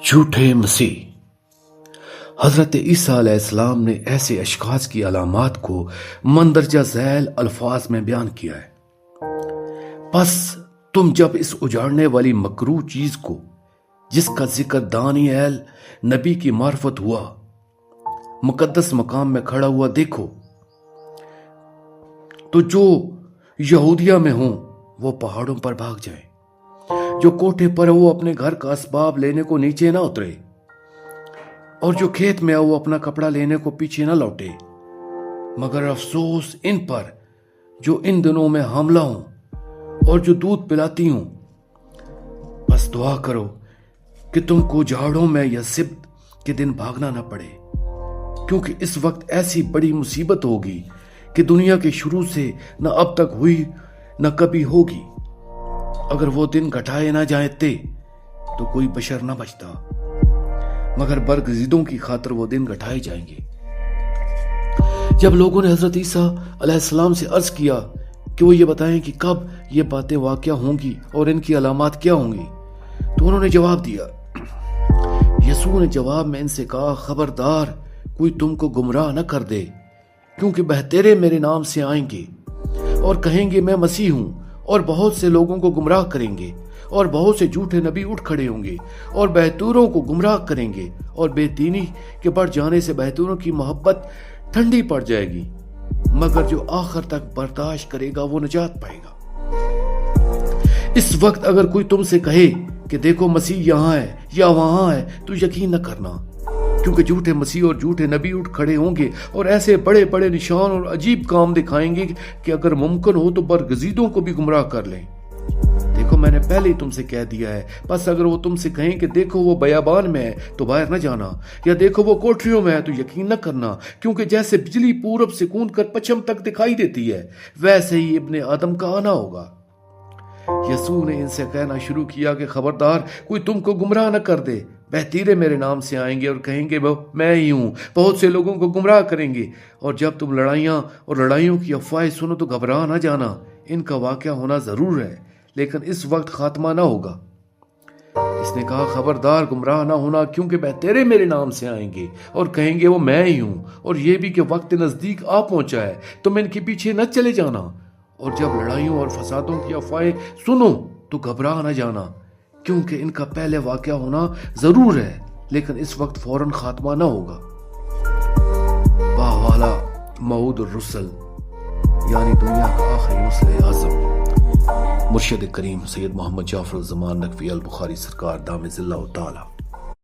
جھوٹے مسیح۔ حضرت عیسیٰ علیہ السلام نے ایسے اشخاص کی علامات کو مندرجہ ذیل الفاظ میں بیان کیا ہے۔ پس تم جب اس اجاڑنے والی مکروہ چیز کو، جس کا ذکر دانیال نبی کی معرفت ہوا، مقدس مقام میں کھڑا ہوا دیکھو، تو جو یہودیہ میں ہوں وہ پہاڑوں پر بھاگ جائیں، جو کوٹھے پر ہو وہ اپنے گھر کا اسباب لینے کو نیچے نہ اترے، اور جو کھیت میں ہو وہ اپنا کپڑا لینے کو پیچھے نہ لوٹے۔ مگر افسوس ان پر جو ان دنوں میں حاملہ ہوں اور جو دودھ پلاتی ہوں۔ بس دعا کرو کہ تم کو جھاڑوں میں یا سبت کے دن بھاگنا نہ پڑے، کیونکہ اس وقت ایسی بڑی مصیبت ہوگی کہ دنیا کے شروع سے نہ اب تک ہوئی نہ کبھی ہوگی۔ اگر وہ دن گھٹائے نہ جاتے تو کوئی بشر نہ بچتا، مگر برگزیدوں کی خاطر وہ دن گھٹائے جائیں گے۔ جب لوگوں نے حضرت عیسیٰ علیہ السلام سے عرض کیا کہ وہ یہ بتائیں کہ کب یہ باتیں واقع ہوں گی اور ان کی علامات کیا ہوں گی، تو انہوں نے جواب دیا۔ یسوع نے جواب میں ان سے کہا، خبردار کوئی تم کو گمراہ نہ کر دے، کیونکہ بہتیرے میرے نام سے آئیں گے اور کہیں گے میں مسیح ہوں، اور بہت سے لوگوں کو گمراہ کریں گے، اور بہت سے جھوٹے نبی اٹھ کھڑے ہوں گے اور بہتوروں کو گمراہ کریں گے، اور بے دینی کے بڑھ جانے سے بہتوروں کی محبت ٹھنڈی پڑ جائے گی، مگر جو آخر تک برداشت کرے گا وہ نجات پائے گا۔ اس وقت اگر کوئی تم سے کہے کہ دیکھو مسیح یہاں ہے یا وہاں ہے، تو یقین نہ کرنا، کیونکہ جھوٹے مسیح اور جھوٹے نبی اٹھ کھڑے ہوں گے اور ایسے بڑے بڑے نشان اور عجیب کام دکھائیں گے کہ اگر ممکن ہو تو برگزیدوں کو بھی گمراہ کر لیں۔ دیکھو میں نے پہلے ہی تم سے کہہ دیا ہے، بس اگر وہ تم سے کہیں کہ دیکھو وہ بیابان میں ہے تو باہر نہ جانا، یا دیکھو وہ کوٹریوں میں ہے تو یقین نہ کرنا، کیونکہ جیسے بجلی پورب سے کون کر پچھم تک دکھائی دیتی ہے، ویسے ہی ابن آدم کا آنا ہوگا۔ یسوع نے ان سے کہنا شروع کیا کہ خبردار کوئی تم کو گمراہ نہ کر دے، بہتیرے میرے نام سے آئیں گے اور کہیں گے میں ہی ہوں، بہت سے لوگوں کو گمراہ کریں گے، اور جب تم لڑائیاں اور لڑائیوں کی افواہیں سنو تو گھبرا نہ جانا، ان کا واقعہ ہونا ضرور ہے، لیکن اس وقت خاتمہ نہ ہوگا۔ اس نے کہا، خبردار گمراہ نہ ہونا، کیونکہ بہتیرے میرے نام سے آئیں گے اور کہیں گے وہ میں ہی ہوں، اور یہ بھی کہ وقت نزدیک آ پہنچا ہے، تم ان کے پیچھے نہ چلے جانا، اور جب لڑائیوں اور فسادوں کی افواہیں سنو تو گھبرا نہ جانا، کیونکہ ان کا پہلے واقعہ ہونا ضرور ہے، لیکن اس وقت فوراً خاتمہ نہ ہوگا۔ واہ والا موعود الرسل، یعنی دنیا کا آخری رسول اعظم مرشد کریم سید محمد جعفر الزمان نقوی البخاری سرکار دامِ ظلہ تعالی۔